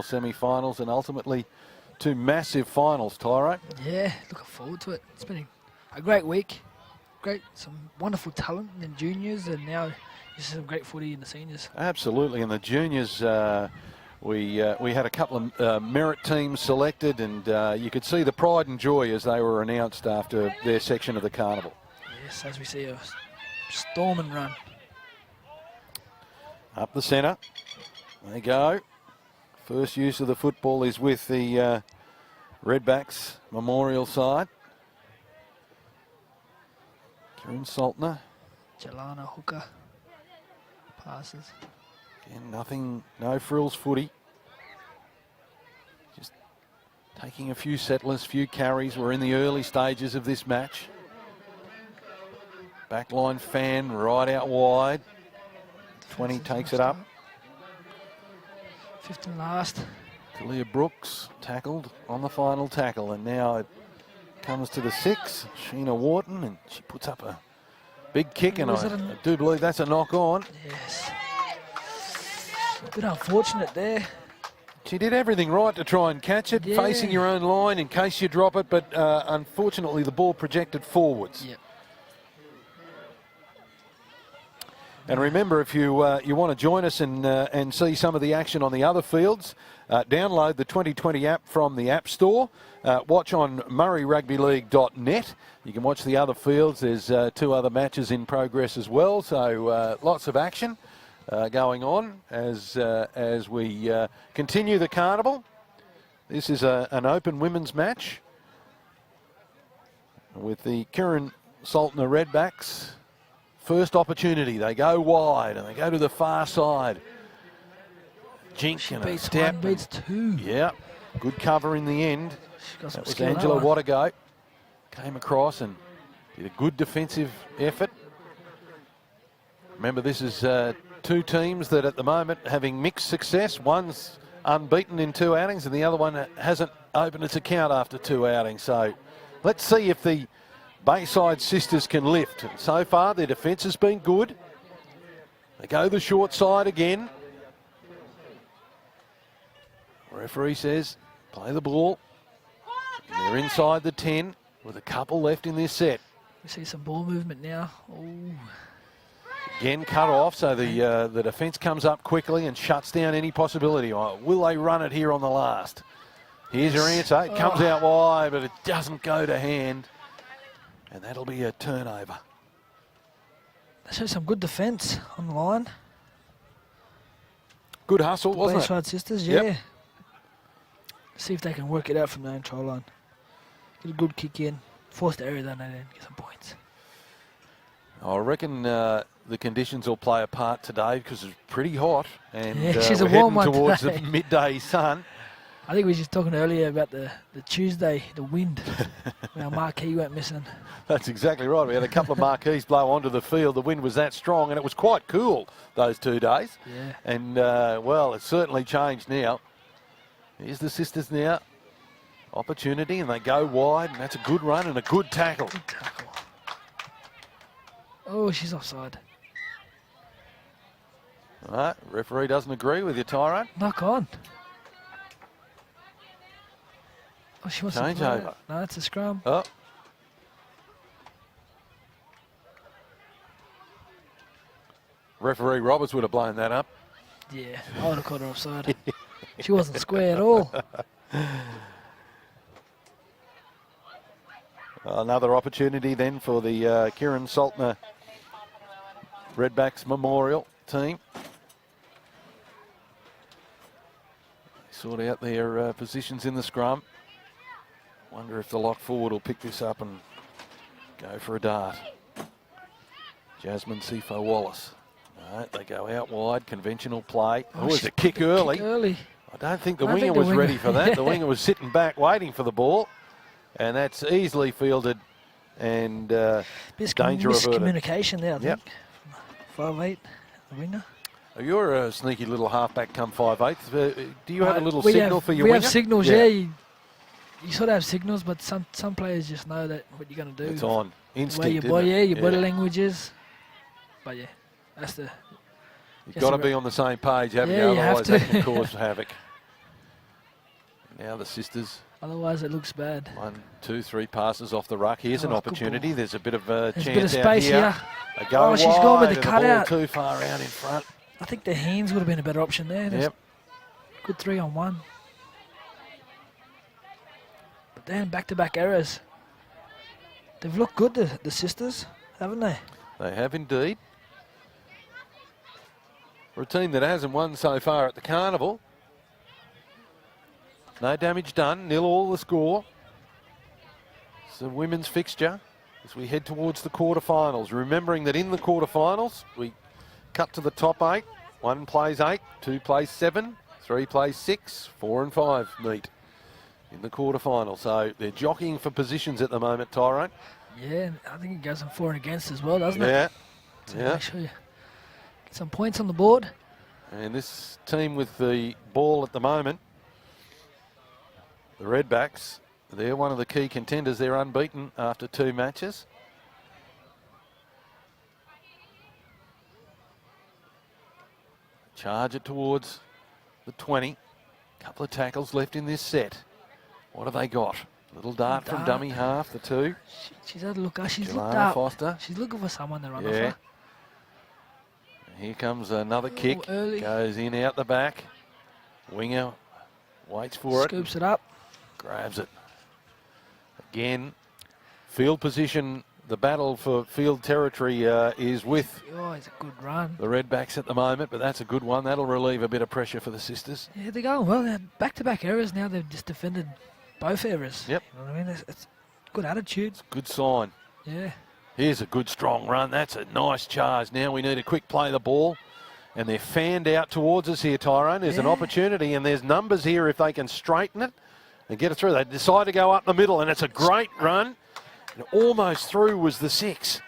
semi-finals and ultimately two massive finals, Tyro. Yeah, looking forward to it. It's been a great week. Some wonderful talent in juniors, and now just some great footy in the seniors. Absolutely, and the juniors, we had a couple of merit teams selected, and you could see the pride and joy as they were announced after their section of the carnival. Yes, as we see a storm and run. Up the centre, they go. First use of the football is with the Redbacks Memorial side. Kieran Saltner. Jelana hooker. Passes. Again, nothing, no frills footy. Just taking a few settlers, few carries. We're in the early stages of this match. Backline fan right out wide. 20 takes it up. 15 last. Talia Brooks tackled on the final tackle, and now it comes to the 6, Sheena Wharton, and she puts up a big kick, and I do believe that's a knock on. Yes. A bit unfortunate there. She did everything right to try and catch it, facing your own line in case you drop it, but unfortunately the ball projected forwards. Yep. And remember, if you want to join us and see some of the action on the other fields, download the 2020 app from the App Store. Watch on murrayrugbyleague.net. You can watch the other fields. There's 2 other matches in progress as well, so lots of action going on as we continue the carnival. This is an open women's match with the Kieran Saltner Redbacks. First opportunity, they go wide and they go to the far side. Jink and a step. Beats 2. Yeah, good cover in the end. That was Angela Wattago. Came across and did a good defensive effort. Remember, this is 2 teams that at the moment having mixed success. One's unbeaten in 2 outings and the other one hasn't opened its account after 2 outings. So let's see if the Bayside sisters can lift. And so far, their defence has been good. They go the short side again. Referee says, play the ball. And they're inside the 10 with a couple left in this set. We see some ball movement now. Ooh. Again, cut off, so the defence comes up quickly and shuts down any possibility. Will they run it here on the last? Here's your answer. It comes out wide, but it doesn't go to hand. And that'll be a turnover. They showed some good defence on the line. Good hustle, wasn't it? Bayside sisters, yeah. Yep. See if they can work it out from their own try line. Get a good kick in. Forced the area then and get some points. I reckon the conditions will play a part today because it's pretty hot. And she's we're a warm heading one towards today. the midday sun. I think we were just talking earlier about the Tuesday, the wind. Our marquee went missing. That's exactly right. We had a couple of marquees blow onto the field. The wind was that strong, and it was quite cool those 2 days. Yeah. And, well, it's certainly changed now. Here's the sisters now. Opportunity, and they go wide, and that's a good run and a good tackle. Good tackle. Oh, she's offside. All right, referee doesn't agree with you, Tyrone. Knock on. Oh, she wants Change to play over. it. No, it's a scrum. Oh. Referee Roberts would have blown that up. Yeah, I would have caught her offside. She wasn't square at all. Another opportunity then for the Kieran Saltner Redbacks Memorial team. Sort out their positions in the scrum. Wonder if the lock forward will pick this up and go for a dart. Jasmine Sifo Wallace. No, they go out wide, conventional play. Oh, it's a kick early. I don't think the winger was ready for that. The winger was sitting back waiting for the ball. And that's easily fielded and danger averted. Miscommunication there, I think. 5'8", the winger. You're a sneaky little halfback come 5'8". Do you have a little signal for your winger? winger? We have signals, yeah. You sort of have signals, but some players just know that what you're going to do. It's on. Instinct, your body language is. But yeah, that's the... You've got to be on the same page, haven't you? Otherwise that can cause havoc. Now the sisters. Otherwise, it looks bad. 1, 2, 3 passes off the ruck. Here's an Oh, good opportunity. ball. There's a bit of a There's chance a bit of out space here. here. They go Oh, she's wide, gone with the and cutout. ball too far out in front. I think the hands would have been a better option there. There's Yep. Good 3-on-1. But then back-to-back errors. They've looked good, the sisters, haven't they? They have indeed. For a team that hasn't won so far at the carnival. No damage done, 0-all the score. It's a women's fixture as we head towards the quarterfinals. Remembering that in the quarterfinals, we cut to the top 8. 1 plays 8, 2 plays 7, 3 plays 6, 4 and 5 meet in the quarterfinal. So they're jockeying for positions at the moment, Tyrone. Yeah, I think it goes on for and against as well, doesn't it? Yeah. So Yeah. make sure you get some points on the board. And this team with the ball at the moment, the Redbacks, they're one of the key contenders. They're unbeaten after 2 matches. Charge it towards the 20. Couple of tackles left in this set. What have they got? Little dart from dummy half, the 2. She's had a look. She's looked Jelana up. Foster. She's looking for someone to run off Yeah. her. Here comes another kick. Early. Goes in out the back. Winger waits for it. Scoops it up. Grabs it. Again, field position. The battle for field territory is with Oh, it's a good run. the Redbacks at the moment, but that's a good one. That'll relieve a bit of pressure for the sisters. Yeah, they're going well. They're back-to-back errors now. They've just defended both errors. Yep. You know what I mean? It's good attitude. Good sign. Yeah. Here's a good strong run. That's a nice charge. Now we need a quick play of the ball. And they're fanned out towards us here, Tyrone. There's an opportunity, and there's numbers here if they can straighten it and get it through. They decide to go up the middle, and it's a great run. And almost through was the 6.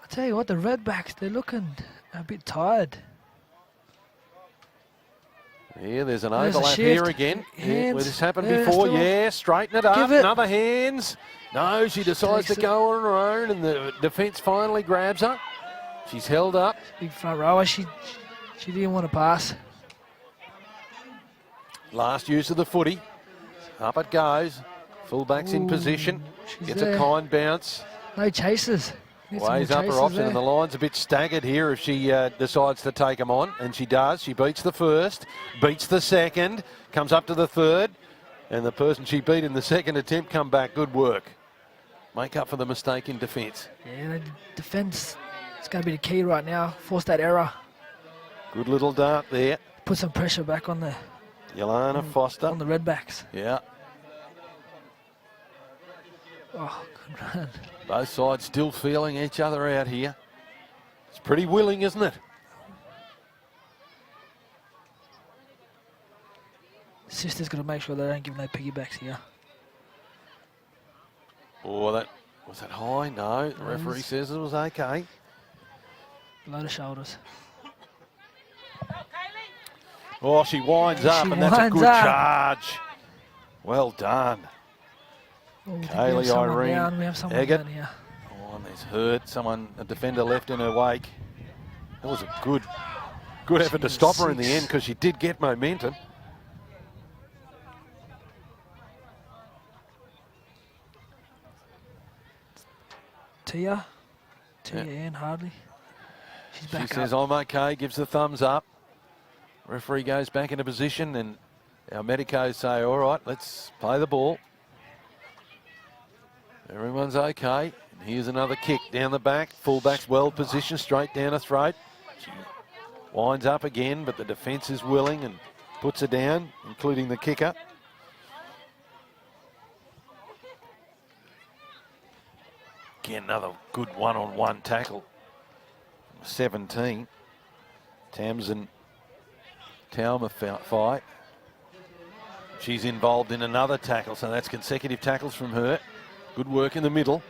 I tell you what, the Redbacks, they're looking a bit tired. Yeah, there's an There's a overlap shift. here again. Yeah, Hands. where this happened Yeah, before. still. Yeah, straighten it up. Give it. Another hands. No, she decides to takes it. go on her own, and the defence finally grabs her. She's held up. Big front rower. She didn't want to pass. Last use of the footy. Up it goes. Fullback's in Ooh, position. she's Gets there. a kind bounce. No chasers. Need some Weighs more up her chasers option, there. and the line's a bit staggered here if she decides to take them on, and she does. She beats the first, beats the second, comes up to the third, and the person she beat in the second attempt come back. Good work. Make up for the mistake in defence. Yeah, the defence is going to be the key right now. Force that error. Good little dart there. Put some pressure back on the Jelana Foster. on the Redbacks. Yeah, Oh, good run. both sides still feeling each other out here. It's pretty willing, isn't it? Sister's got to make sure they don't give no piggybacks here. Oh, that was that high? No, the referee says it was okay. Below the shoulders. Oh, she winds up, She and that's a winds good up. charge. Well done. Oh, we think we Kaylee have someone Irene down. We have someone Eggett. down here. Oh, and there's hurt. Someone, a defender left in her wake. That was a good effort to stop her in the Six. end because she did get momentum. Tia Ann Hardley. She's She back says, up. I'm okay, gives the thumbs up. Referee goes back into position, and our medicos say, all right, let's play the ball. Everyone's okay. And here's another kick down the back. Fullback's well positioned, straight down her throat. She winds up again, but the defence is willing and puts her down, including the kicker. Again, another good one-on-one tackle. 17. Tamsin Talma fight. She's involved in another tackle, so that's consecutive tackles from her. Good work in the middle.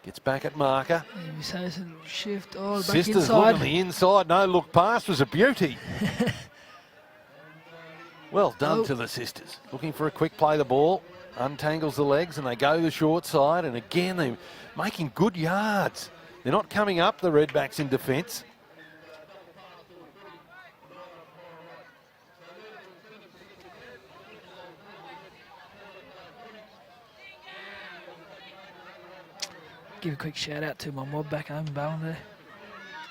Gets back at marker. Maybe say it's a shift. Oh, back Sisters inside. looking the inside. No look past was a beauty. Well done to the sisters. Looking for a quick play the ball. Untangles the legs and they go the short side. And again, they're making good yards. They're not coming up, the Redbacks, in defence. Give a quick shout out to my mob back home in Ballina.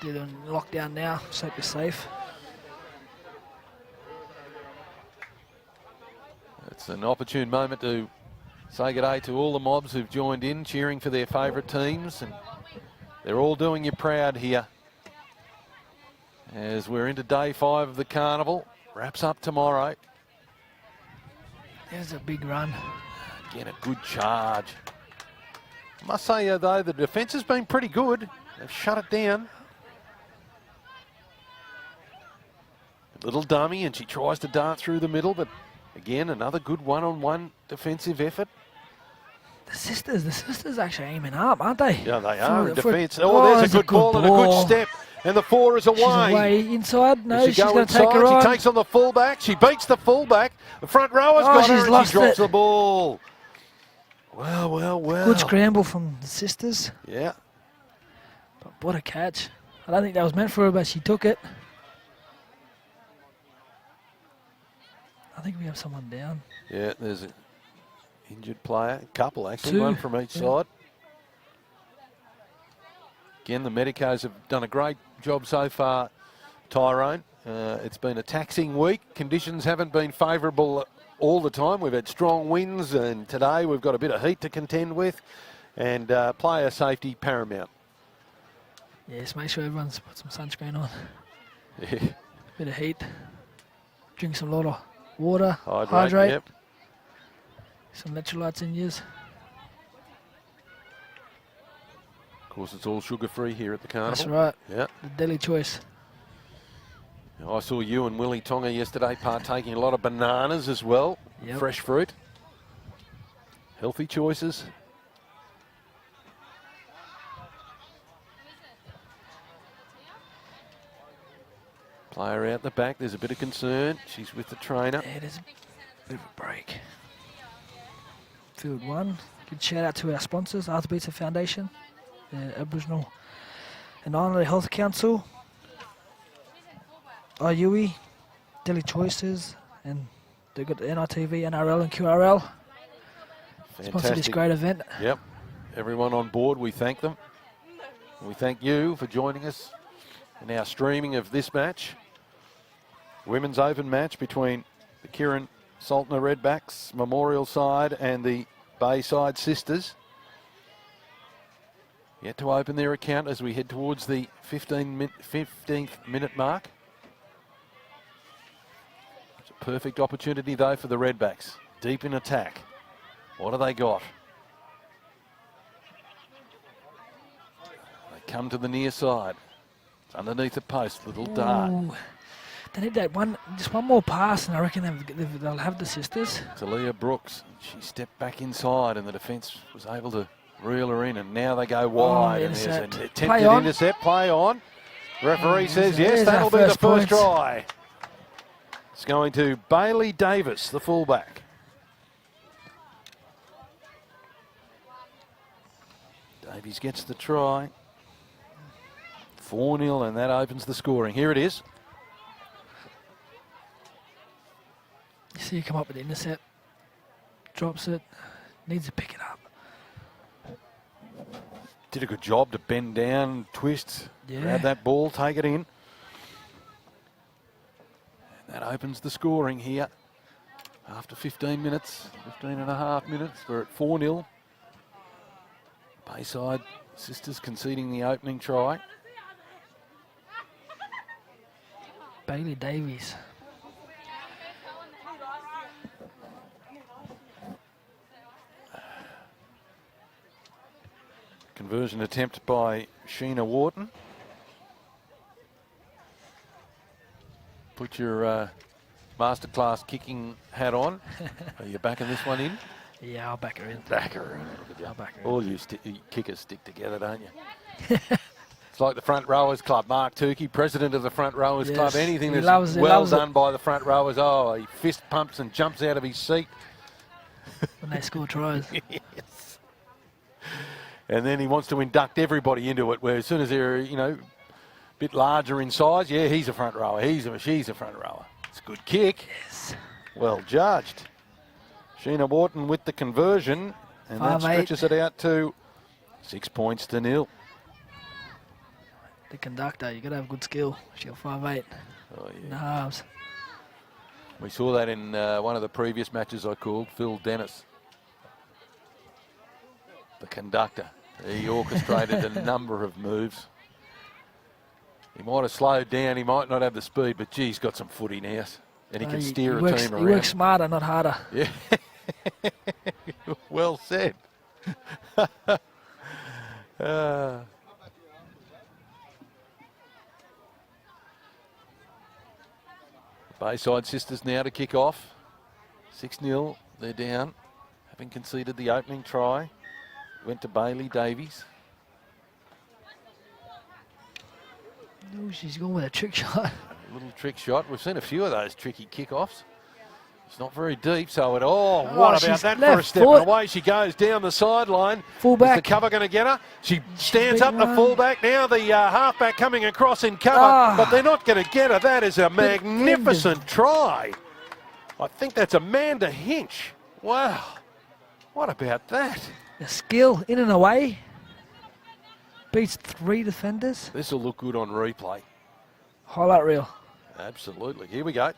They're in lockdown now, so hope you're safe. It's an opportune moment to say good day to all the mobs who've joined in, cheering for their favourite teams, and they're all doing you proud here. As we're into day 5 of the carnival, wraps up tomorrow. There's a big run. Again, a good charge. I must say, though, the defence has been pretty good. They've shut it down. A little dummy, and she tries to dart through the middle, but again, another good one-on-one defensive effort. The sisters actually aiming up, aren't they? Yeah, they are in defence. Oh, there's a good ball and a good step. And the 4 is away. She's away inside. No, she's going to take her on. on. She takes on the fullback. She beats the fullback. The front rower's got her and she drops the ball. Well. Good scramble from the sisters. Yeah. But what a catch. I don't think that was meant for her, but she took it. I think we have someone down. Yeah, there's an injured player. A couple, actually. 2. One from each side. Again, the medicos have done a great job so far, Tyrone. It's been a taxing week. Conditions haven't been favourable all the time. We've had strong winds, and today we've got a bit of heat to contend with, and player safety paramount. Yes, make sure everyone's put some sunscreen on. Yeah. Bit of heat. Drink some lot of water. Hydrate. Yep. Some electrolytes in yours. Of course, it's all sugar-free here at the carnival. That's right. Yeah. The daily choice. I saw you and Willie Tonga yesterday partaking a lot of bananas as well. Yep. Fresh fruit. Healthy choices. Player out the back. There's a bit of concern. She's with the trainer. Yeah, there's a bit of a break. Field 1. Good shout out to our sponsors, Arthur Beetson Foundation, the Aboriginal and Islander Health Council, IUE, Daily Choices, and they've got the NITV, NRL and QRL. Sponsor this great event. Yep. Everyone on board, we thank them. We thank you for joining us in our streaming of this match. Women's Open match between the Kieran Saltner Redbacks Memorial side and the Bayside sisters. Yet to open their account as we head towards the 15th minute mark. It's a perfect opportunity though for the Redbacks. Deep in attack. What have they got? They come to the near side. It's underneath the post, little dart. They need that just one more pass, and I reckon they'll have the sisters. Talia Brooks, she stepped back inside, and the defence was able to reel her in, and now they go wide. And there's an attempted intercept. Play on. Referee says yes, that'll be the first try. It's going to Bailey Davis, the fullback. Davies gets the try. 4-0, and that opens the scoring. Here it is. You see, come up with the intercept, drops it, needs to pick it up. Did a good job to bend down, twist, grab that ball, take it in. And that opens the scoring here. After 15 minutes, 15 and a half minutes, we're at 4-0. Bayside sisters conceding the opening try. Bailey Davies. Conversion attempt by Sheena Wharton. Put your masterclass kicking hat on. Are you backing this one in? Yeah, I'll back her in. Back her in. I'll back her in. All you kickers stick together, don't you? It's like the Front Rowers Club. Mark Tukey, president of the Front Rowers Club. Anything that's well done by the Front Rowers, he fist pumps and jumps out of his seat. When they score tries. Yes. And then he wants to induct everybody into it, where as soon as they're, a bit larger in size, he's a front rower. She's a front rower. It's a good kick. Yes. Well judged. Sheena Wharton with the conversion, and that stretches it out to 6 points to nil. The conductor, you got to have good skill. She's got 5'8". Oh, In the yeah. halves. We saw that in one of the previous matches I called, Phil Dennis. The conductor. He orchestrated a number of moves. He might have slowed down, he might not have the speed, but gee, he's got some footy now. And he can steer a team around. He works smarter, not harder. Yeah. Well said. Bayside Sisters now to kick off. 6-0, they're down. Having conceded the opening try. Went to Bailey Davies. Oh, she's going with a trick shot. A little trick shot. We've seen a few of those tricky kickoffs. It's not very deep, so what about that for a step? And away she goes down the sideline. Fullback. Is the cover going to get her? She stands up the fullback. Now the halfback coming across in cover, but they're not going to get her. That is a magnificent try. I think that's Amanda Hinch. Wow. What about that? The skill in and away. Beats 3 defenders. This will look good on replay. Highlight reel. Absolutely. Here we go.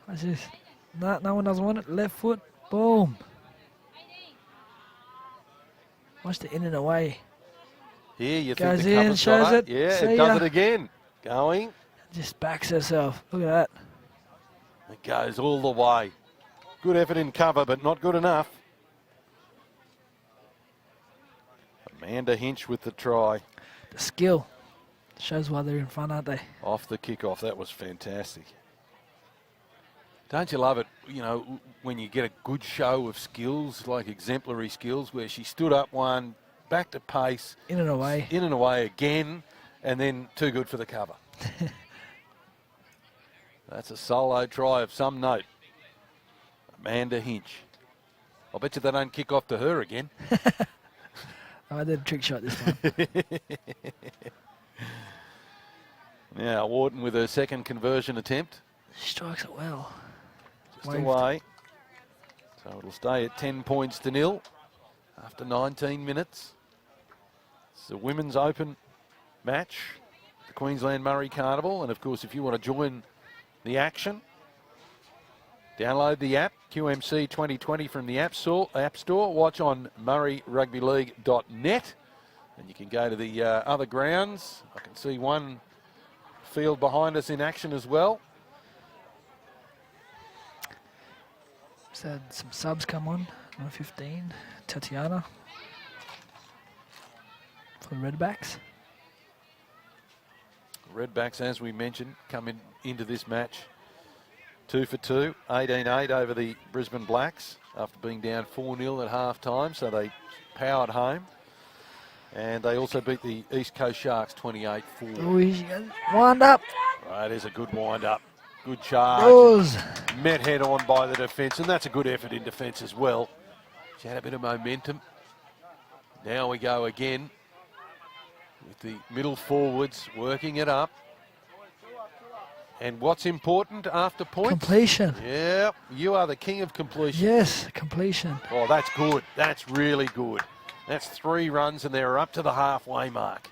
What's this? No one doesn't want it. Left foot. Boom. Watch the in and away. Here, you Goes think the in, cover's shows got it. Yeah, See it does ya. it again. Going. Just backs herself. Look at that. It goes all the way. Good effort in cover, but not good enough. Amanda Hinch with the try. The skill. Shows why they're in front, aren't they? Off the kickoff. That was fantastic. Don't you love it, you know, when you get a good show of skills, like exemplary skills, where she stood up one, back to pace. In and away. In and away again, and then too good for the cover. That's a solo try of some note. Amanda Hinch. I'll bet you they don't kick off to her again. I did a trick shot this time. Now, Wharton with her second conversion attempt. She strikes it well. Just away. So it'll stay at 10 points to nil after 19 minutes. It's the Women's Open match, the Queensland Murray Carnival. And of course, if you want to join the action, download the app, QMC 2020 from the App Store. Watch on murrayrugbyleague.net. And you can go to the other grounds. I can see one field behind us in action as well. Just had some subs come on. Number 15, Tatiana for the Redbacks. Redbacks, as we mentioned, come into this match 2 for 2, 18-8 over the Brisbane Blacks after being down 4-0 at half-time, so they powered home. And they also beat the East Coast Sharks 28-4. Oh, he goes. Wind up. Right, there's a good wind-up. Good charge. Goes. Met head-on by the defence, and that's a good effort in defence as well. She had a bit of momentum. Now we go again with the middle forwards working it up. And what's important after points? Completion. Yeah, you are the king of completion. Yes, completion. Oh, that's good. That's really good. That's 3 runs and they're up to the halfway mark.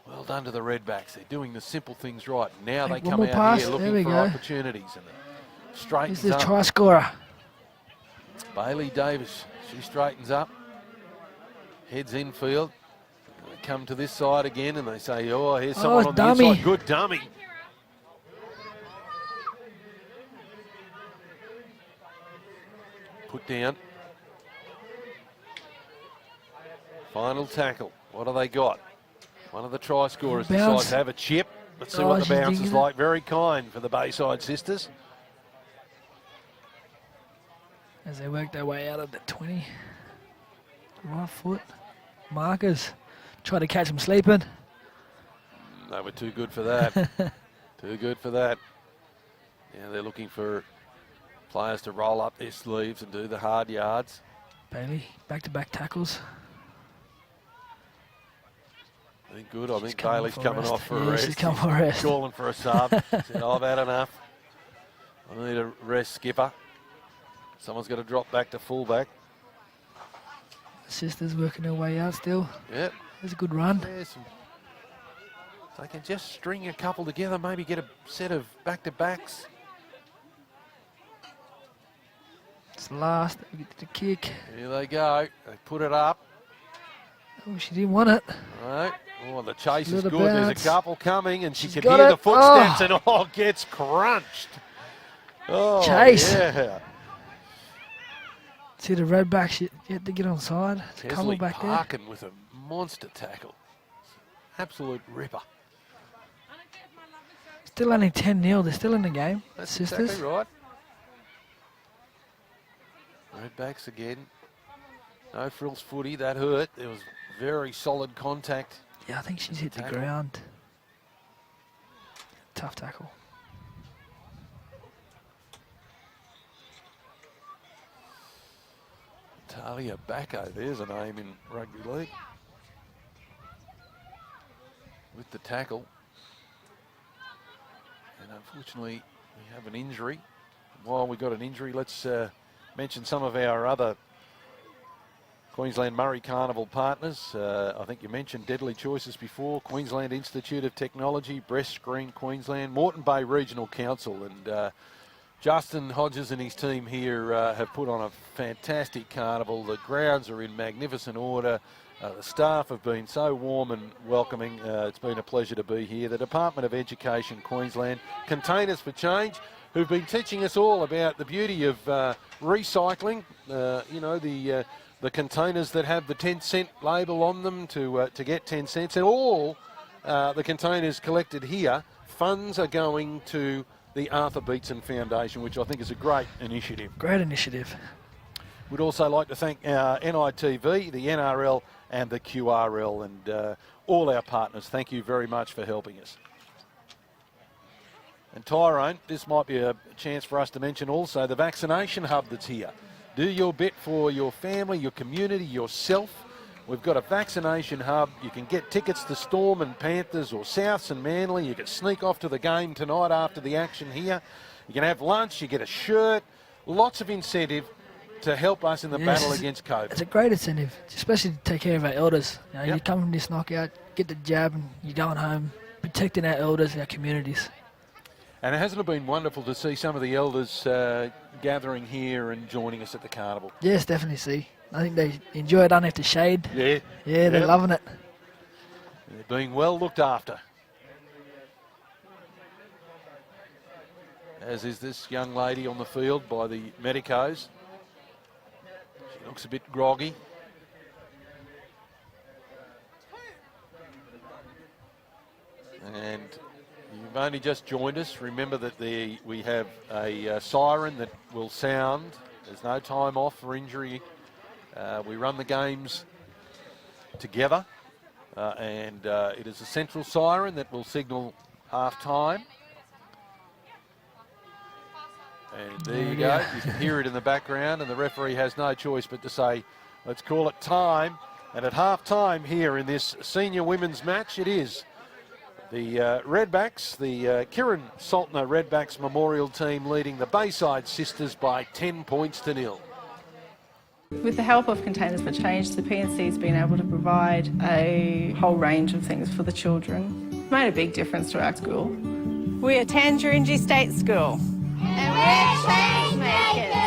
Well done to the Redbacks. They're doing the simple things right. Now they come out pass. here looking for opportunities and it straightens Here's the up. try scorer. Bailey Davis, she straightens up. Heads infield. They come to this side again and they say, oh, here's someone on dummy. the inside. Good dummy. Put down. Final tackle. What do they got? One of the try scorers decides to have a chip. Let's see what the bounce is like. Very kind for the Bayside Sisters. As they work their way out of the 20. Right foot. Markers. Try to catch them sleeping. They were too good for that. Too good for that. Now they're looking for players to roll up their sleeves and do the hard yards. Bailey, back-to-back tackles. I think good. I think Bailey's coming off for a rest. She's coming for a rest. Calling for a sub. Said, I've had enough. I need a rest, skipper. Someone's got to drop back to fullback. Sisters working their way out still. Yep. There's a good run. There's some, they can just string a couple together, maybe get a set of back-to-backs. It's the last. They get the kick. Here they go. They put it up. Oh, she didn't want it. Right. Oh, the chase is Little good. There's bounce. a couple coming, and she She's can got hear it. the footsteps, and gets crunched. Oh, Chase. yeah. See the Redbacks, you had to get on side. There's a couple Kesley back there. Parkin with a monster tackle. Absolute ripper. Still only 10-0. They're still in the game. That's Sisters. exactly right. Redbacks again. No frills footy. That hurt. There was very solid contact. Yeah, I think she's hit the Tackle. ground. Tough tackle. Talia Bacco, there's a name in rugby league. With the tackle. And unfortunately, we have an injury. While we got an injury, let's mention some of our other Queensland Murray Carnival partners. I think you mentioned Deadly Choices before. Queensland Institute of Technology, Breast Screen Queensland, Moreton Bay Regional Council, and Justin Hodges and his team here have put on a fantastic carnival. The grounds are in magnificent order. The staff have been so warm and welcoming. It's been a pleasure to be here. The Department of Education Queensland, Containers for Change, who've been teaching us all about the beauty of recycling. You know, the containers that have the 10-cent label on them to get 10 cents. And all the containers collected here, funds are going to the Arthur Beetson Foundation, which I think is a great initiative. Great initiative. We'd also like to thank our NITV, the NRL and the QRL, and all our partners. Thank you very much for helping us. And Tyrone, this might be a chance for us to mention also the vaccination hub that's here. Do your bit for your family, your community, yourself. We've got a vaccination hub. You can get tickets to Storm and Panthers or Souths and Manly. You can sneak off to the game tonight after the action here. You can have lunch, you get a shirt. Lots of incentive to help us in the battle against COVID. It's a great incentive, especially to take care of our elders. You know, Yep. You come from this knockout, get the jab, and you're going home, protecting our elders, our communities. And hasn't it been wonderful to see some of the elders gathering here and joining us at the carnival? Yes, definitely. See, I think they enjoy it underneath the shade. Yeah. Yeah, they're Yep. loving it. They're being well looked after. As is this young lady on the field by the medicos. She looks a bit groggy. And you've only just joined us. Remember that we have a siren that will sound. There's no time off for injury. We run the games together, and it is a central siren that will signal half-time. And there you go. You can hear it in the background, and the referee has no choice but to say, let's call it time. And at half-time here in this senior women's match, it is the Redbacks, the Kieran Saltner Redbacks Memorial Team leading the Bayside Sisters by 10 points to 0. With the help of Containers for Change, the PNC has been able to provide a whole range of things for the children. It's made a big difference to our school. We attend Jurinji State School. And we're change makers.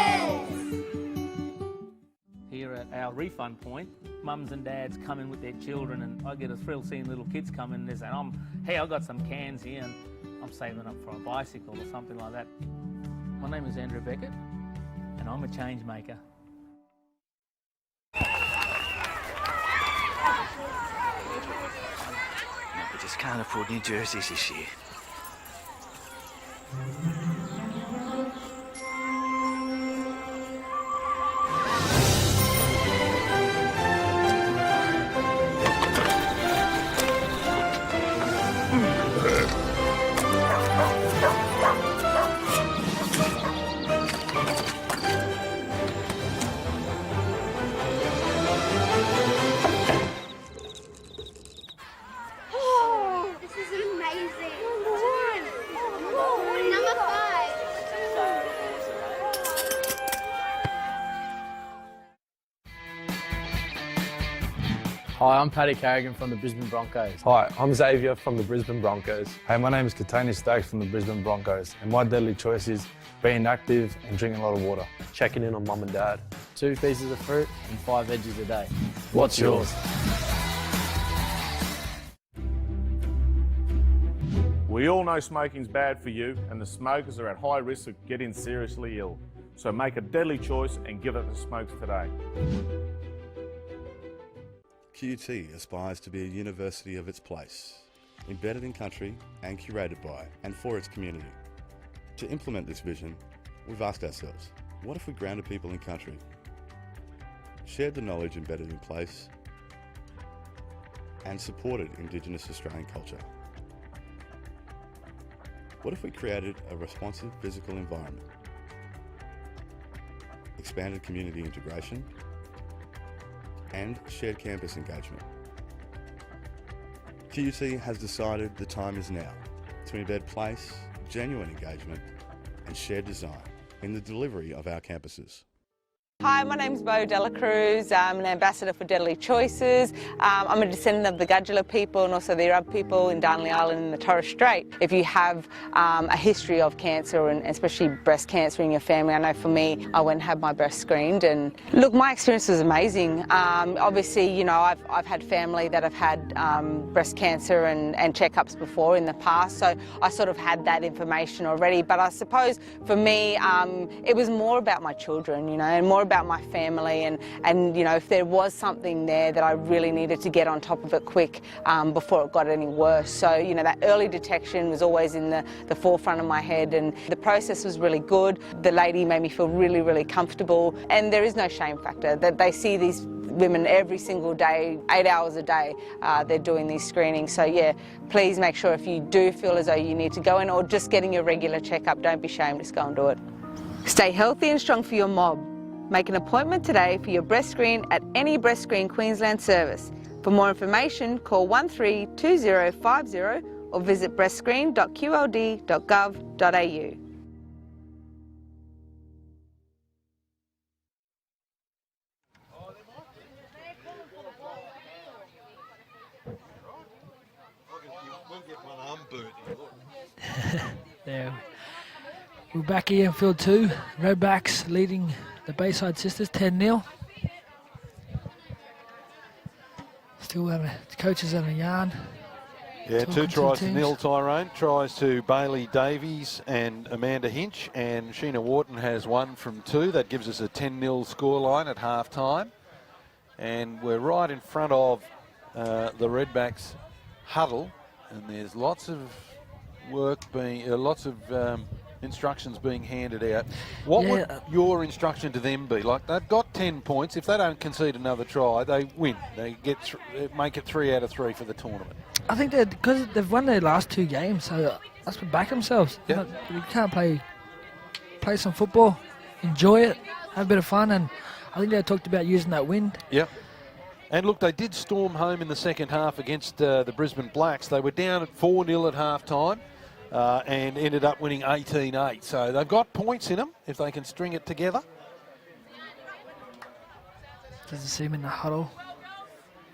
Here at our refund point, mums and dads come in with their children, and I get a thrill seeing little kids come in and saying, hey, I've got some cans here and I'm saving up for a bicycle or something like that. My name is Andrew Beckett and I'm a change maker. We just can't afford new jerseys this year. This is amazing. Number 5. Hi, I'm Paddy Carrigan from the Brisbane Broncos. Hi, I'm Xavier from the Brisbane Broncos. Hey, my name is Katani Stokes from the Brisbane Broncos, and my deadly choice is being active and drinking a lot of water. Checking in on mum and dad. 2 pieces of fruit and 5 veggies a day. What's yours? We all know smoking's bad for you, and the smokers are at high risk of getting seriously ill. So make a deadly choice and give it the smokes today. QUT aspires to be a university of its place, embedded in country and curated by and for its community. To implement this vision, we've asked ourselves, what if we grounded people in country, shared the knowledge embedded in place, and supported Indigenous Australian culture? What if we created a responsive physical environment, expanded community integration, and shared campus engagement? QUT has decided the time is now to embed place, genuine engagement, and shared design in the delivery of our campuses. Hi, my name's Bo Dela Cruz. I'm an ambassador for Deadly Choices. I'm a descendant of the Gudula people and also the Arab people in Darnley Island in the Torres Strait. If you have a history of cancer and especially breast cancer in your family, I know for me, I went and had my breast screened, and look, my experience was amazing. Obviously, you know, I've had family that have had breast cancer and checkups before in the past, so I sort of had that information already. But I suppose for me, it was more about my children, you know, and more about my family, and you know, if there was something there that I really needed to get on top of it quick before it got any worse. So, you know, that early detection was always in the forefront of my head, and the process was really good. The lady made me feel really, really comfortable, and there is no shame factor. That they see these women every single day, 8 hours a day, they're doing these screenings. So yeah, please make sure if you do feel as though you need to go in, or just getting your regular checkup, don't be ashamed, just go and do it. Stay healthy and strong for your mob. Make an appointment today for your breast screen at any Breast Screen Queensland service. For more information, call 132050 or visit breastscreen.qld.gov.au. There. We're back here in field 2. Redbacks leading the Bayside sisters 10-0. Still having the coaches having a yarn. Yeah, Talking 2 tries to teams. nil, Tyrone. Tries to Bailey Davies and Amanda Hinch, and Sheena Wharton has 1 from 2. That gives us a 10-0 scoreline at half-time. And we're right in front of the Redbacks huddle, and there's lots of work being, lots of instructions being handed out. What would your instruction to them be? Like, they've got 10 points. If they don't concede another try, they win. They get make it 3 out of 3 for the tournament. I think that because they've won their last 2 games, so that's what back themselves. Yep. You can't play some football, enjoy it, have a bit of fun, and I think they talked about using that wind. Yep. And look, they did storm home in the second half against the Brisbane Blacks. They were down at 4-0 at half-time. And ended up winning 18-8. So they've got points in them if they can string it together. Doesn't see him in the huddle,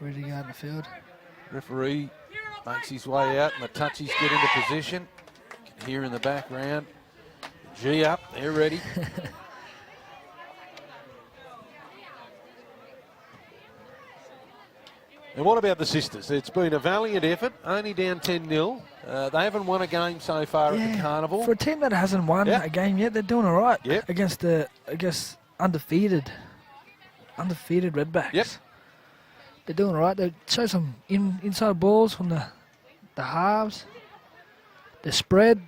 ready to go out in the field. Referee makes his way out and the touchies get into position. You can hear in the background, G up, they're ready. And what about the sisters? It's been a valiant effort, only down 10-0. They haven't won a game so far at the Carnival. For a team that hasn't won a game yet, they're doing all right against the, I guess, undefeated Redbacks. Yep. They're doing all right. They show some inside balls from the halves. The spread.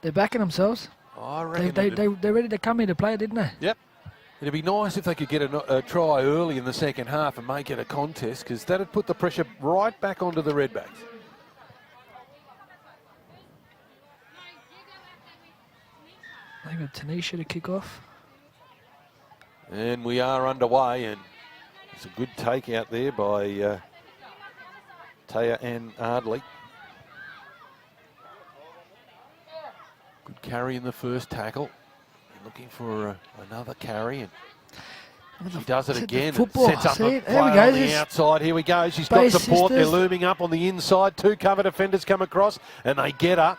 They're backing themselves. I reckon they're ready to come here to play, didn't they? Yep. It'd be nice if they could get a try early in the second half and make it a contest, because that'd put the pressure right back onto the Redbacks. They've got Tanisha to kick off. And we are underway, and it's a good take out there by Taya and Ardley. Good carry in the first tackle. Looking for another carry. And She does it again. Football. Sets up See, a there we player go. on the This outside. Here we go. She's got Bay support. They're Sisters. looming up on the inside. 2 cover defenders come across and they get her.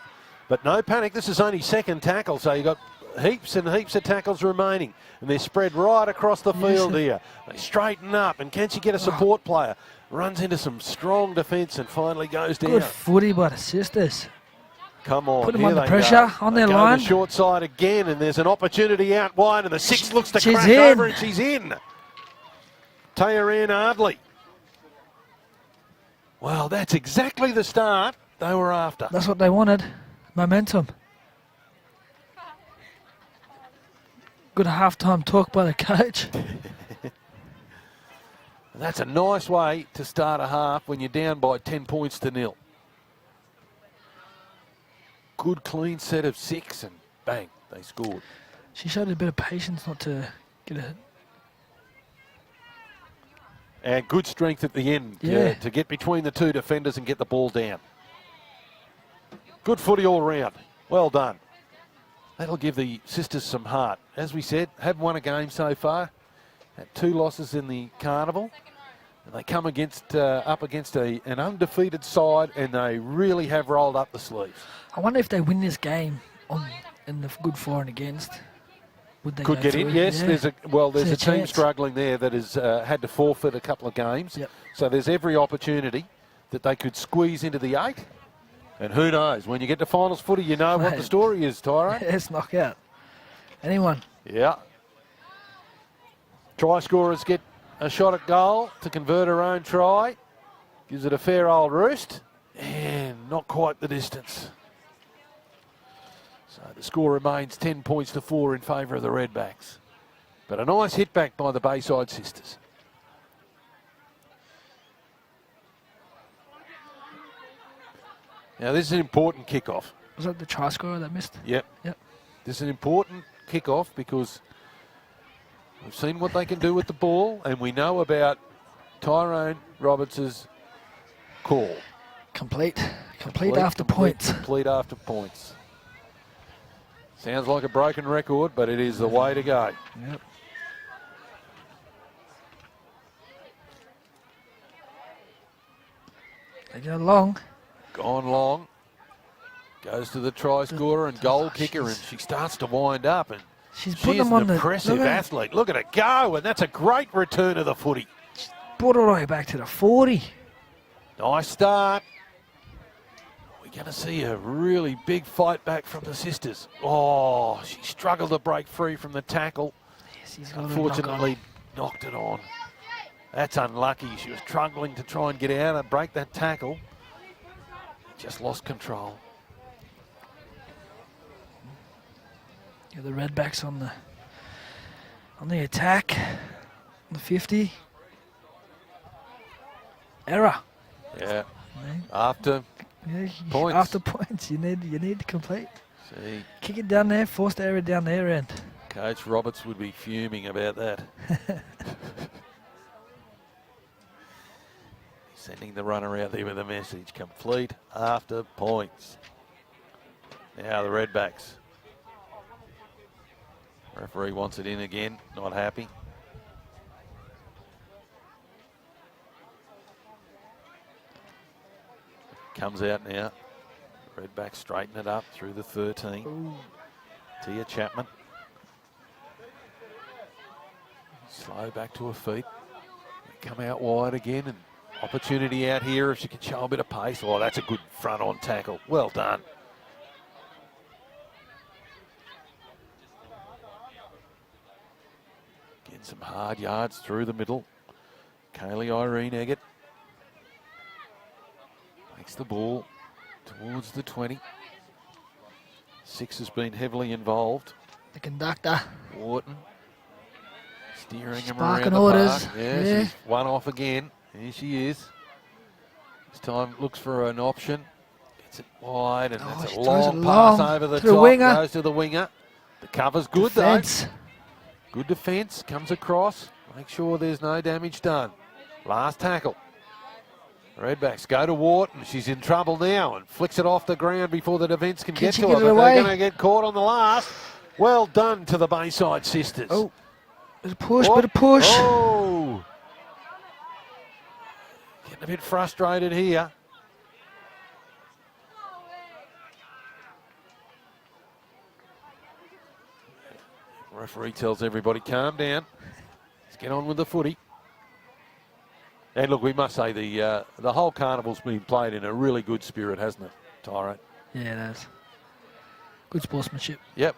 But no panic. This is only second tackle. So you've got heaps and heaps of tackles remaining. And they're spread right across the field here. They straighten up. And can she get a support player? Runs into some strong defence and finally goes down. good footy by the Sisters. Come on, Put them here under they pressure go. on They their go line. the short side again, and there's an opportunity out wide, and the 6 looks to She's crash in. over, and she's in. Tayaran Ardley. Well, that's exactly the start they were after. That's what they wanted. Momentum. Good halftime talk by the coach. That's a nice way to start a half when you're down by 10 points to 0. Good clean set of 6 and bang, they scored. She showed a bit of patience not to get a... And good strength at the end to get between the 2 defenders and get the ball down. Good footy all round. Well done. That'll give the Sisters some heart. As we said, haven't won a game so far. Had 2 losses in the carnival. And they come against up against an undefeated side, and they really have rolled up the sleeves. I wonder if they win this game in the good for and against. Would they Could go get through? in, yes. Yeah. There's a team chance. struggling there that has had to forfeit a couple of games. Yep. So there's every opportunity that they could squeeze into the 8. And who knows? When you get to finals footy, you know what the Mate. story is, Tyrone. Let's knock out anyone. Yeah. Try scorers get a shot at goal to convert her own try. Gives it a fair old roost. And not quite the distance. So the score remains 10 points to 4 in favour of the Redbacks. But a nice hit back by the Bayside Sisters. Now this is an important kickoff. Was that the try scorer that missed? Yep. This is an important kickoff because we've seen what they can do with the ball, and we know about Tyrone Roberts' call. Complete after points. Complete after points. Sounds like a broken record, but it is the way to go. Yep. They go long. Gone long. Goes to the try scorer and goal kicker, and she starts to wind up. And She's she putting is them on an the impressive look at- athlete. Look at her go, and that's a great return of the footy. Brought it all the way back to the 40. Nice start. We're going to see a really big fight back from the Sisters. Oh, she struggled to break free from the tackle. Yes, he's got a knock on. Unfortunately, knocked it on. That's unlucky. She was struggling to try and get out and break that tackle. Just lost control. Yeah, the Redbacks on the attack. On the 50. Error. Yeah. Yeah. After points. After points, you need to complete. See, Kick it down there, force the error down their end. Coach Roberts would be fuming about that. Sending the runner out there with a message. Complete after points. Now the Redbacks. Referee wants it in again. Not happy. Comes out now. Redbacks straighten it up through the 13. Ooh. Tia Chapman. Slow back to her feet. Come out wide again, and opportunity out here if she can show a bit of pace. Oh, that's a good front on tackle. Well done. Getting some hard yards through the middle. Kaylee Irene Eggett makes the ball towards the 20. 6 has been heavily involved. The conductor. Wharton steering him Barking around the orders. park. Yeah, Yeah. she's one off again. Here she is. This time looks for an option. Gets it wide, and that's she a throws long it pass long over the to the top. winger. Goes to the winger. The cover's good Defence. though. Good defence. Comes across. Make sure there's no damage done. Last tackle. Redbacks go to Wharton. She's in trouble now and flicks it off the ground before the defence can get she to get her. it But they're away? going to get caught on the last. Well done to the Bayside Sisters. Oh. Bit of push, bit of push. Oh! Getting a bit frustrated here. Referee tells everybody, calm down. Let's get on with the footy. And look, we must say the whole carnival's been played in a really good spirit, hasn't it, Tyrone? Yeah, it has. Good sportsmanship. Yep.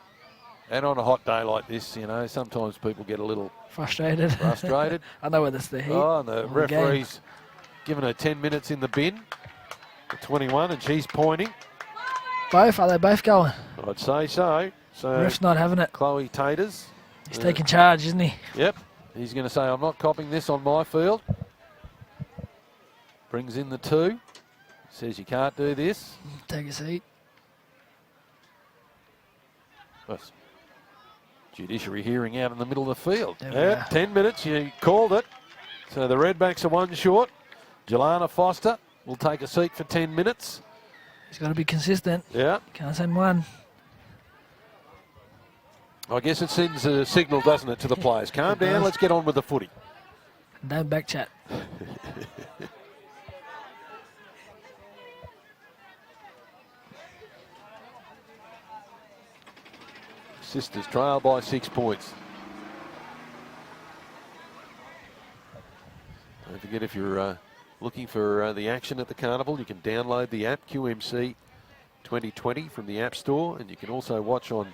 And on a hot day like this, you know, sometimes people get a little frustrated. I know where that's the heat. Oh, and the referee's given her 10 minutes in the bin for 21, and she's pointing. Both? Are they both going? I'd say so. So Ref's not having it. Chloe Taters. He's taking charge, isn't he? Yep. He's going to say, I'm not copying this on my field. Brings in the 2. Says you can't do this. Take a seat. Well, judiciary hearing out in the middle of the field. Yep, 10 minutes, you called it. So the Redbacks are 1 short. Jelana Foster will take a seat for 10 minutes. He's got to be consistent. Yeah. Can't send one. I guess it sends a signal, doesn't it, to the players. Calm down, let's get on with the footy. Don't back chat. Sisters trail by 6 points. Don't forget, if you're looking for the action at the carnival, you can download the app QMC 2020 from the App Store, and you can also watch on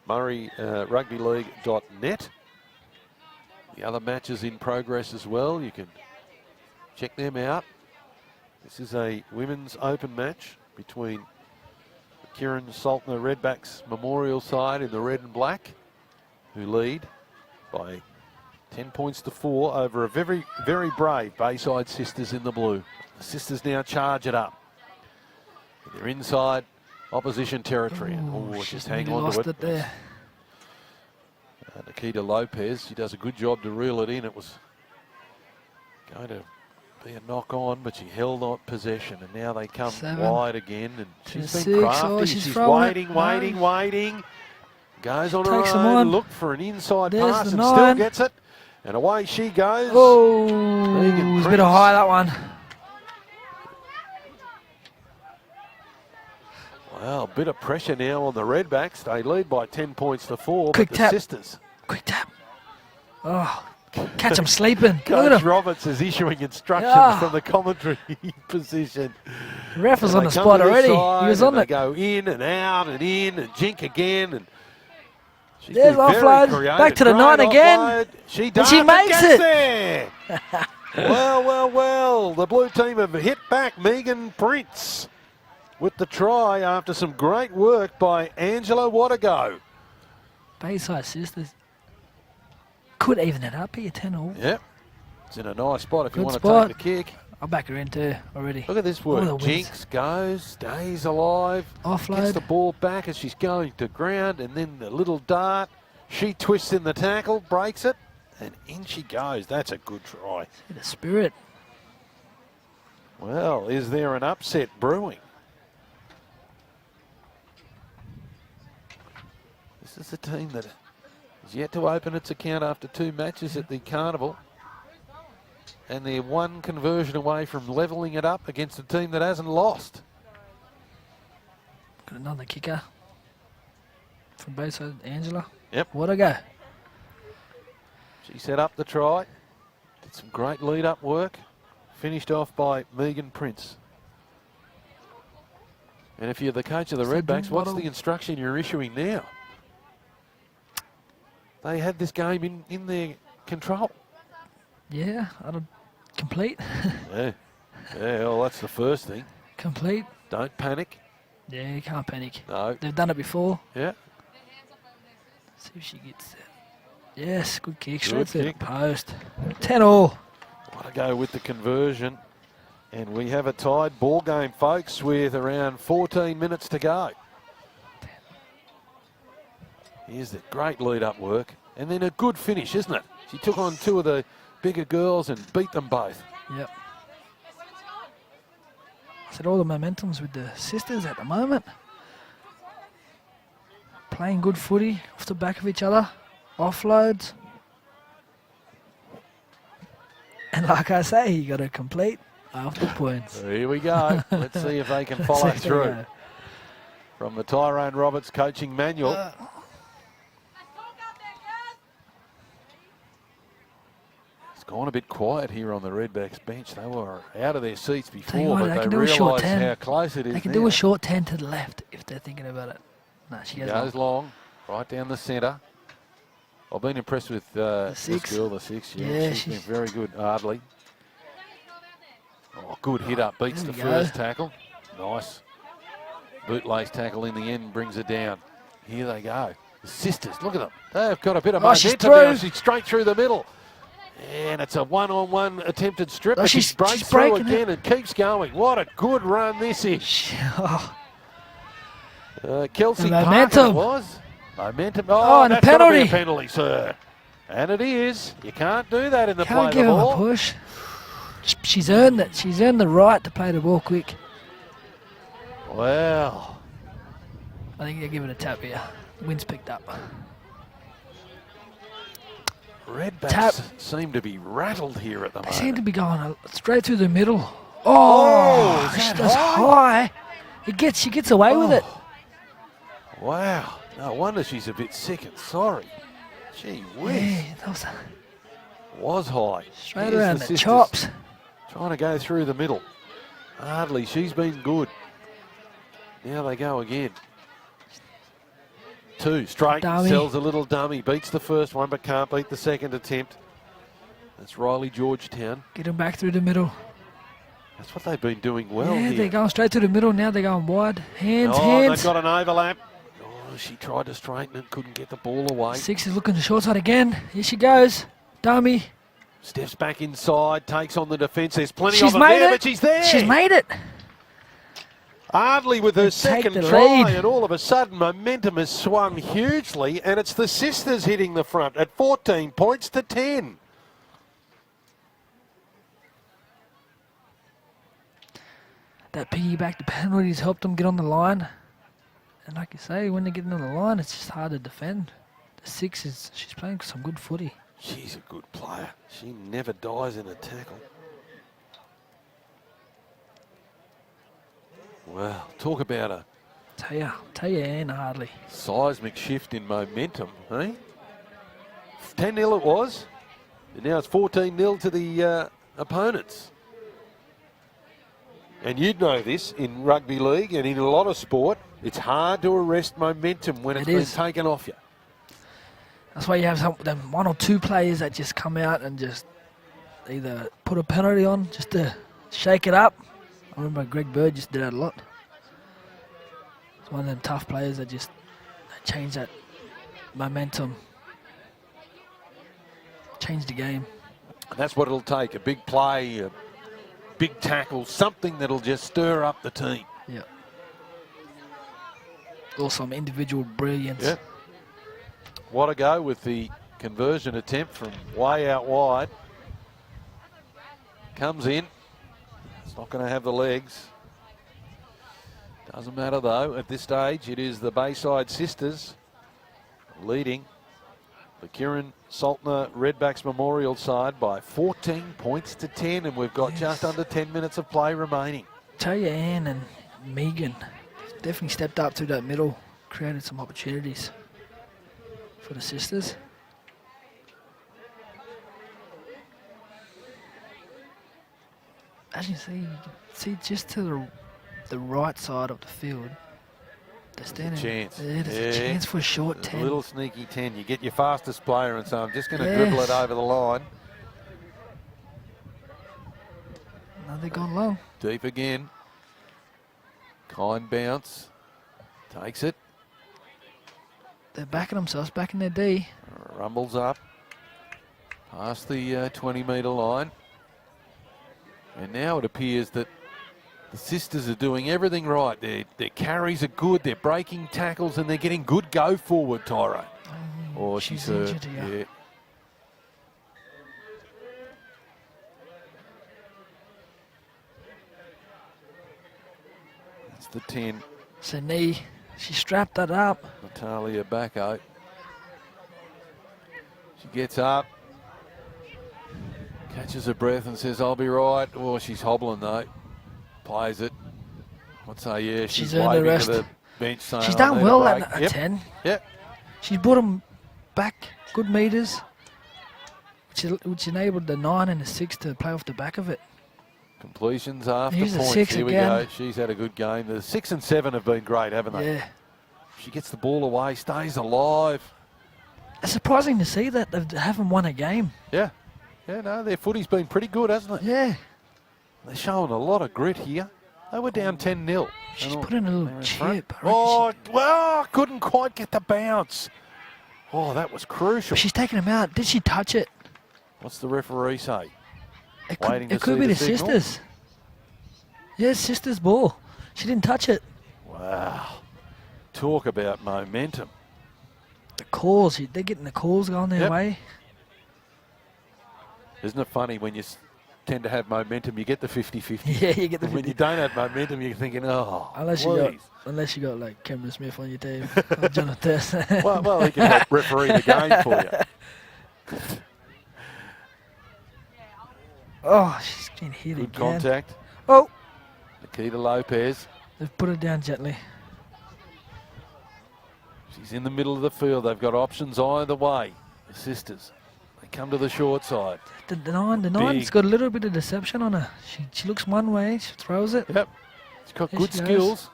murrayrugbyleague.net. The other matches in progress as well, you can check them out. This is a women's open match between the Kieran Saltner Redbacks Memorial side in the red and black, who lead by 10 points to 4 over a very, very brave Bayside Sisters in the blue. The Sisters now charge it up. They're inside opposition territory. Ooh, Just hang on to it. There. Nikita Lopez, she does a good job to reel it in. It was going to be a knock on, but she held on possession, and now they come wide again, and she's been crafty. She's waiting. Goes on her own, look for an inside pass and still gets it. And away she goes. Oh, it was a bit of high, that one. Well, a bit of pressure now on the Redbacks. They lead by 10 points to 4. Quick but tap. The Sisters. Quick tap. Oh, catch him sleeping. Coach Roberts is issuing instructions from the commentary position. The ref was on the spot already. He was on it. They go in and out and in and jink again. And there's offload. Back to the 9 again. She does. And she makes it. There. Well. The blue team have hit back Megan Prince with the try after some great work by Angela Wadago. Bayside Sisters could even it up here, 10-all. Yep. It's in a nice spot if you want spot. to take the kick. I'll back her in too already. Look at this work. Jinx goes, stays alive. Offload. Gets the ball back as she's going to ground, and then the little dart. She twists in the tackle, breaks it, and in she goes. That's a good try. The spirit. Well, is there an upset brewing? This is a team that is yet to open its account after 2 matches at the carnival. And they're 1 conversion away from levelling it up against a team that hasn't lost. Got another kicker from Bayside, Angela. Yep. What a go. She set up the try. Did some great lead-up work. Finished off by Megan Prince. And if you're the coach of the Redbacks, what's the instruction you're issuing now? They had this game in their control. Yeah, complete. Yeah, well, that's the first thing. Complete. Don't panic. Yeah, you can't panic. No. They've done it before. Yeah. See if she gets it. Yes, good kick. Straight through the post. 10-all. Want to go with the conversion. And we have a tied ball game, folks, with around 14 minutes to go. Here's the great lead-up work. And then a good finish, isn't it? She took on 2 of the bigger girls and beat them both. Yep. I said all the momentum's with the Sisters at the moment. Playing good footy off the back of each other. Offloads. Like I say, you got to complete after points. Here we go. Let's see if they can follow through. From the Tyrone Roberts coaching manual. It's gone a bit quiet here on the Redbacks bench. They were out of their seats before, what, but they they realised how close it is. They can now. do a short 10 to the left if they're thinking about it. No, she Goes long, right down the centre. I've been impressed with this girl, the 6. Yeah, she's been very good, Ardley. Oh, good hit up, beats the first tackle. Nice. Bootlace tackle in the end brings her down. Here they go. The sisters, look at them. They've got a bit of momentum now. She's straight through the middle. And it's a one-on-one attempted strip. Oh, she breaks through again and keeps going. What a good run this is. Kelsey Parker it was. Momentum. Oh, and that's got to be a penalty, sir. And it is. You can't do that in the play of the ball. Can't give him a push. She's earned it. She's earned the right to play the ball quick. Well. I think they'll give it a tap here. Wind's picked up. Redbacks seem to be rattled here at the moment. They seem to be going straight through the middle. Oh, that's high. She gets away with it. Wow. No wonder she's a bit sick and sorry. Gee whiz. Yeah, that was high. Straight around the chops. Trying to go through the middle. Hardly. She's been good. Now they go again. 2 straight. Sells a little dummy. Beats the first one but can't beat the second attempt. That's Riley Georgetown. Get them back through the middle. That's what they've been doing well here. Yeah, they're going straight to the middle. Now they're going wide. Hands. They've got an overlap. Oh, she tried to straighten it, couldn't get the ball away. 6 is looking to short side again. Here she goes. Dummy. Steps back inside, takes on the defence. There's plenty of them there, but she's there. She's made it. Ardley with her second try, and all of a sudden momentum has swung hugely, and it's the sisters hitting the front at 14 points to 10. That piggyback, the penalties helped them get on the line. And like you say, when they get on the line, it's just hard to defend. The 6 she's playing some good footy. She's a good player. She never dies in a tackle. Well, talk about a tell you, Anne Hardley. Seismic shift in momentum, eh? 10-0 it was, and now it's 14-0 to the opponents. And you'd know this in rugby league and in a lot of sport, it's hard to arrest momentum when it's been taken off you. That's why you have them 1 or 2 players that just come out and just either put a penalty on just to shake it up. I remember Greg Bird just did that a lot. It's one of them tough players that just change that momentum, change the game. And that's what it'll take, a big play, a big tackle, something that'll just stir up the team. Yeah. Or some individual brilliance. Yeah. What a go with the conversion attempt from way out wide. Comes in. It's not going to have the legs. Doesn't matter though. At this stage, it is the Bayside sisters leading the Kieran Saltner Redbacks Memorial side by 14 points to 10, and we've got just under 10 minutes of play remaining. Tell you, Anne and Megan definitely stepped up through that middle, created some opportunities for the sisters. As you see just to the right side of the field, they're standing. There's a chance for a short 10. A little sneaky 10. You get your fastest player, and so I'm just going to dribble it over the line. Now they've gone long. Deep again. Kind bounce. Takes it. They're backing themselves, back in their D. Rumbles up. Past the 20-metre line. And now it appears that the sisters are doing everything right. Their carries are good, they're breaking tackles, and they're getting good go forward, Tyrone. Oh, she's hurt. Yeah. That's the 10. It's a knee. She strapped that up. Natalia Bacco. She gets up. Catches her breath and says, I'll be right. Oh, she's hobbling though. Plays it. I'd say, yeah, she's earned the waving rest. to the bench saying, She's "I done need a well break." at Yep. 10. Yep. She's brought them back good meters, which enabled the 9 and the 6 to play off the back of it. Completions after Here's a points. 6 Here we again. go. She's had a good game. The 6 and 7 have been great, haven't they? Yeah. She gets the ball away, stays alive. It's surprising to see that they haven't won a game. Yeah. Yeah, no, their footy's been pretty good, hasn't it? Yeah. They're showing a lot of grit here. They were down 10-0. She's put in a little chip. Oh, well, couldn't quite get the bounce. Oh, that was crucial. But she's taking him out. Did she touch it? What's the referee say? It Waiting could to see be the signal? sisters. Yeah, sisters' ball. She didn't touch it. Wow. Talk about momentum. The calls, they're getting the calls going their Yep. way. Isn't it funny when you tend to have momentum, you get the 50-50. Yeah, you get the And when 50. you don't have momentum, you're thinking, oh, Unless you got like Cameron Smith on your team, or Jonathan. well, he can help referee the game for you. Oh, she's getting hit Good again. contact. Oh, Nikita Lopez. they've put it down gently. She's in the middle of the field. They've got options either way. The sisters. They come to the short side. The nine's got a little bit of deception on her. She looks one way, she throws it. Yep. She's got There good she goes. skills.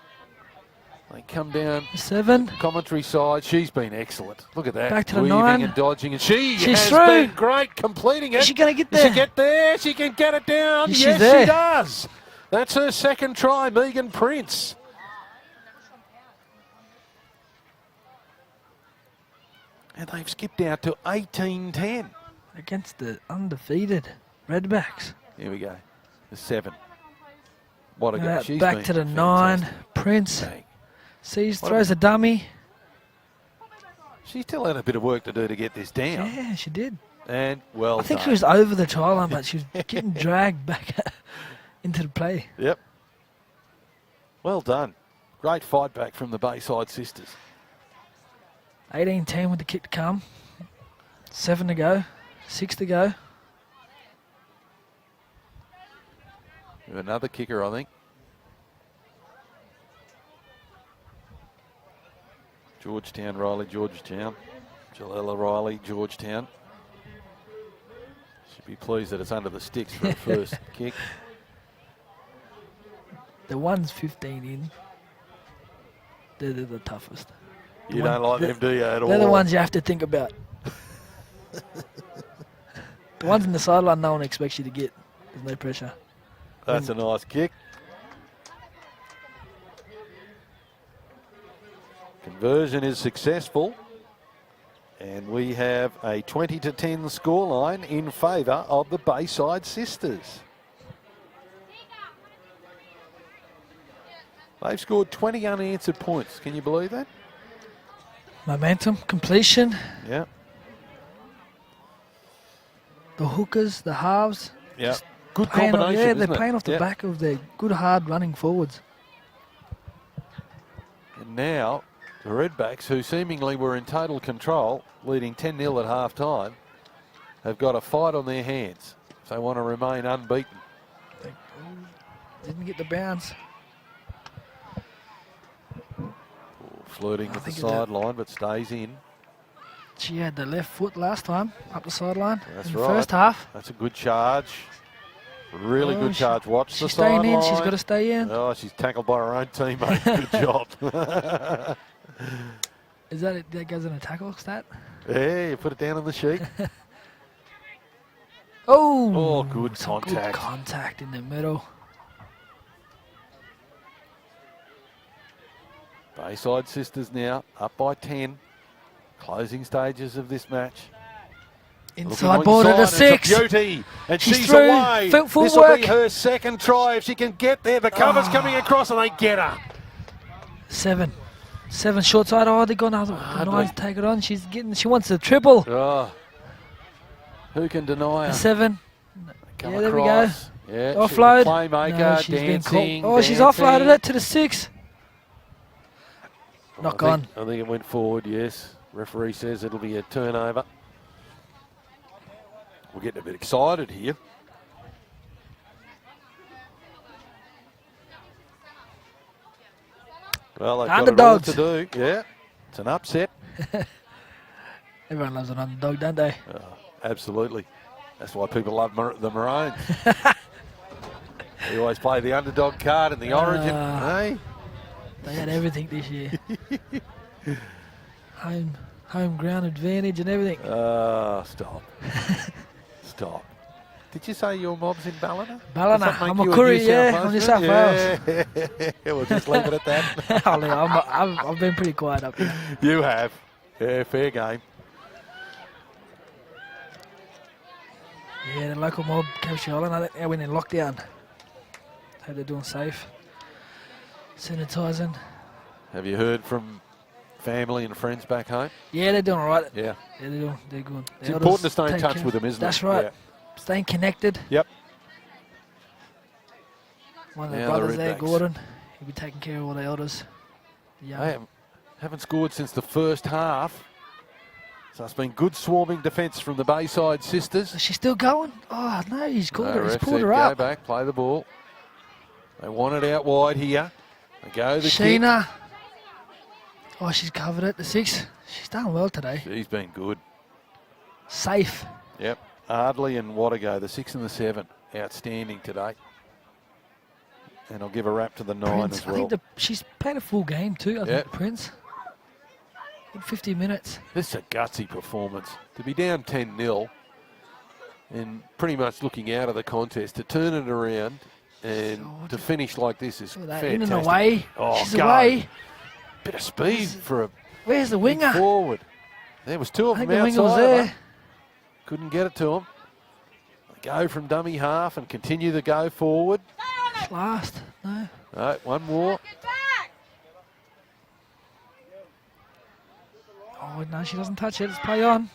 They come down. 7. Commentary side. She's been excellent. Look at that. Back to the Weaving 9. and dodging. And she's through. been great completing it. Is she going to get Does there? she get there? She can get it down. She's Yes, there. she does. That's her second try, Megan Prince. And they've skipped out to 18-10. Against the undefeated Redbacks. Here we go. The 7. What a go. Now She's back been to the fantastic. 9. Prince Bang. sees, What throws a dummy. She still had a bit of work to do to get this down. Yeah, she did. And well I think done. she was over the try line, but she was getting dragged back into the play. Yep. Well done. Great fight back from the Bayside sisters. 18-10 with the kick to come. 7 to go. 6 to go. We have another kicker, I think. Georgetown, Riley, Georgetown. Jalella Riley, Georgetown. Should be pleased that it's under the sticks for a first kick. The one's 15 in. They're the toughest. You don't like them, do you, at all? They're the ones you have to think about. The ones in the sideline, no one expects you to get. There's no pressure. That's a nice kick. Conversion is successful. And we have a 20-10 scoreline in favour of the Bayside sisters. They've scored 20 unanswered points. Can you believe that? Momentum, completion, Yeah. the hookers, the halves. Yeah. Just Good playing combination, yeah, isn't they're it? playing off the Yeah. back of their good, hard running forwards. And now the Redbacks, who seemingly were in total control, leading 10-0 at half-time, have got a fight on their hands if they want to remain unbeaten. Didn't get the bounce. Flirting with the think of that. sideline, but stays in. She had the left foot last time up the sideline. That's in the right. first half. That's a good charge. Really Oh, good charge. Watch the she's staying sideline. in. She's got to stay in. Oh, she's tackled by her own teammate. Good job. Is that it? That goes in a tackle stat? Yeah, you put it down on the sheet. Oh, good some contact. Good contact in the middle. Bayside sisters now up by 10. Closing stages of this match. Inside ball at a 6. It's a beauty. And she's through. away. Full This will work. be her second try if she can get there. The cover's coming across and they get her. 7 short side. Oh, they're going to the Nine's take it on. She wants a triple. Oh. Who can deny her? 7. Come Yeah, there we across. go. Yeah, Offload. she's a playmaker, No, she's been dancing. caught. Oh, she's dancing. offloaded it to the 6. Knock I on. think it went forward, yes. Referee says it'll be a turnover. We're getting a bit excited here. Well, they've got it all to do. Yeah, it's an upset. Everyone loves an underdog, don't they? Absolutely. That's why people love the Maroons. They always play the underdog card in the Origin. Hey? They had everything this year. Home ground advantage and everything. Stop. Stop. Did you say your mob's in Ballina? Ballina. I'm a Curry, yeah. I'm New South Wales. Yeah, we'll just leave it at that. I've been pretty quiet up here. You have. Yeah, fair game. Yeah, the local mob, Casey Island, I think they went in lockdown. Hope they're doing safe. Sanitising. Have you heard from family and friends back home? Yeah, they're doing all right. Yeah. Yeah, they're good. It's important to stay in touch with them, isn't it? That's right. Yeah. Staying connected. Yep. One of the brothers there, Gordon, he'll be taking care of all the elders. They haven't scored since the first half. So it's been good swarming defence from the Bayside sisters. Is she still going? Oh, no, he's called her. He's pulled her go up. back, play the ball. They want it out wide here. They go the Sheena. kick. Oh, she's covered it. The 6. She's done well today. She's been good. Safe. Yep. Ardley and Wattago, the 6 and the 7, outstanding today. And I'll give a rap to the 9 Prince, as well. I think she's played a full game too, I think, Prince. In 50 minutes. This is a gutsy performance. To be down 10-0 and pretty much looking out of the contest, to turn it around and to finish like this is fantastic. In and away. Oh, she's away. Bit of speed for a Where's the winger? forward. There was 2 of them the outside. winger was there. Couldn't get it to him. They go from dummy half and continue to go forward. Last. No. No, one more. Oh, no, she doesn't touch it. Let's play on.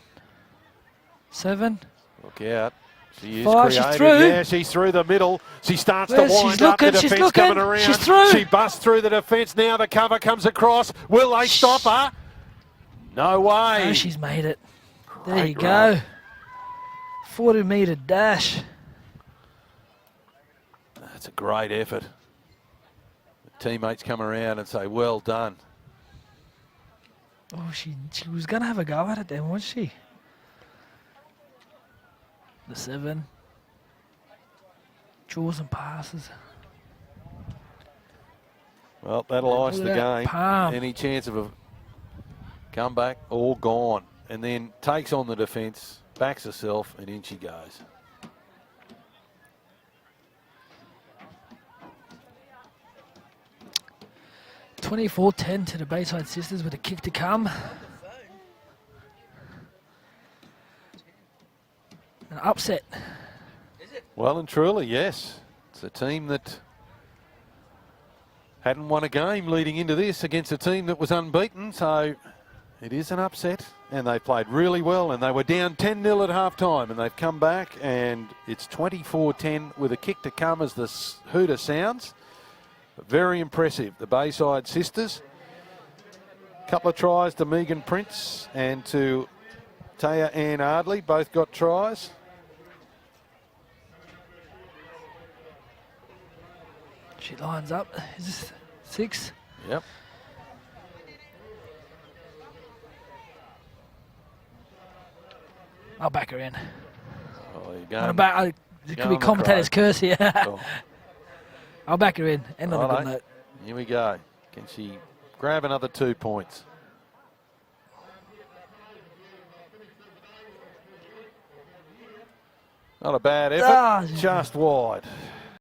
7. Look out. She is 5, she's creative. through. Yeah, she's through the middle. She starts Where's, to wind up. The defence coming around. She's through. She busts through the defence. Now the cover comes across. Will they stop her? No way. No, she's made it. There Great you go. run. 40-metre dash. That's a great effort. The teammates come around and say, well done. Oh, she was going to have a go at it then, wasn't she? The 7. Draws and passes. Well, that'll ice the game. Palm. Any chance of a comeback, all gone. And then takes on the defence, backs herself, and in she goes. (24-10) to the Bayside sisters with a kick to come. An upset. Well and truly, yes. It's a team that hadn't won a game leading into this against a team that was unbeaten, so it is an upset. And they played really well, and they were down 10-0 at half-time, and they've come back, and it's 24-10 with a kick to come as the hooter sounds. Very impressive, the Bayside sisters. Couple of tries to Megan Prince and to Taya Ann Ardley, both got tries. She lines up. Is this 6? Yep. I'll back her in. Oh, you're going. It could be commentator's curse here. Oh. I'll back her in. End on a good note. Here we go. Can she grab another 2 points? Not a bad effort, just wide.